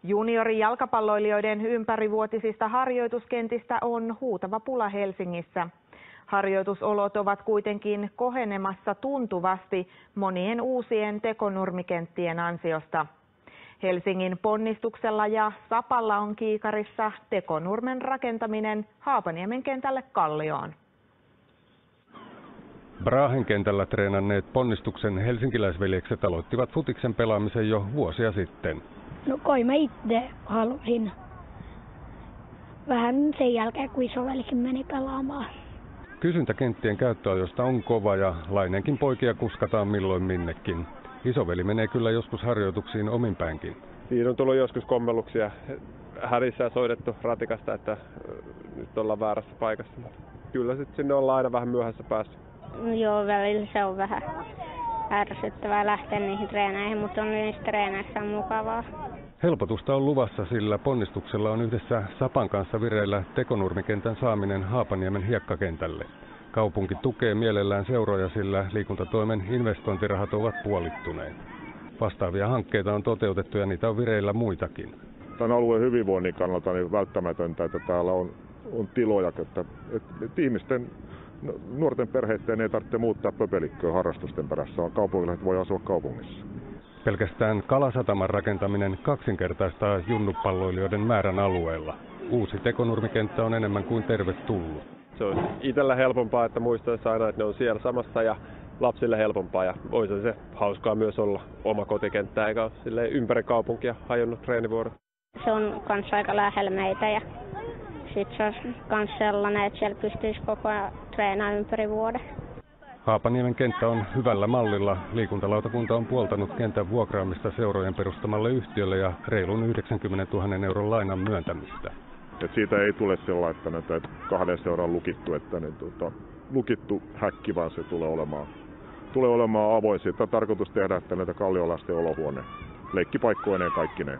Juniorijalkapalloilijoiden ympärivuotisista harjoituskentistä on huutava pula Helsingissä. Harjoitusolot ovat kuitenkin kohenemassa tuntuvasti monien uusien tekonurmikenttien ansiosta. Helsingin Ponnistuksella ja Sapalla on kiikarissa tekonurmen rakentaminen Haapaniemen kentälle Kallioon. Brahen kentällä treenanneet Ponnistuksen helsinkiläisveljekset aloittivat futiksen pelaamisen jo vuosia sitten. No kai mä itse halusin. Vähän sen jälkeen, kun isovelikin meni pelaamaan. Kysyntä kenttien käyttöajosta on kova ja Lainenkin poikia kuskataan milloin minnekin. Isoveli menee kyllä joskus harjoituksiin omin päinkin. Siinä on tullut joskus kommelluksia hädissä ja soitettu ratikasta, että nyt ollaan väärässä paikassa. Kyllä sitten sinne ollaan aina vähän myöhässä päässä. Joo, välillä se on vähän ärsyttävää lähteä niihin treeneihin, mutta on niissä treeneissä mukavaa. Helpotusta on luvassa, sillä Ponnistuksella on yhdessä Sapan kanssa vireillä tekonurmikentän saaminen Haapaniemen hiekkakentälle. Kaupunki tukee mielellään seuroja, sillä liikuntatoimen investointirahat ovat puolittuneet. Vastaavia hankkeita on toteutettu ja niitä on vireillä muitakin. Tämän alueen hyvinvoinnin kannalta on välttämätöntä, että täällä on tiloja, että ihmisten, nuorten perheiden ei tarvitse muuttaa pöpelikköä harrastusten perässä, vaan kaupungilaiset voi asua kaupungissa. Pelkästään Kalasataman rakentaminen kaksinkertaistaa junnupalloilijoiden määrän alueella. Uusi tekonurmikenttä on enemmän kuin tervetullut. Se on itsellä helpompaa, että muistaisi aina, että ne on siellä samassa ja lapsille helpompaa. Ja olisi se hauskaa myös olla oma kotikenttä eikä ole ympäri kaupunkia hajonnut treenivuorot. Se on kans aika lähellä meitä ja sit se on kans sellainen, että siellä pystyisi koko ajan treenaamaan ympäri vuoden. Haapaniemen kenttä on hyvällä mallilla. Liikuntalautakunta on puoltanut kentän vuokraamista seurojen perustamalle yhtiölle ja reilun 90 000 euron lainan myöntämistä. Et siitä ei tule sellainen, että näitä kahden seuran lukittu, että lukittu häkki, vaan se tulee olemaan avoin. Siitä on tarkoitus tehdä, että näitä kalliolaisten olohuone leikkipaikkoineen kaikkineen.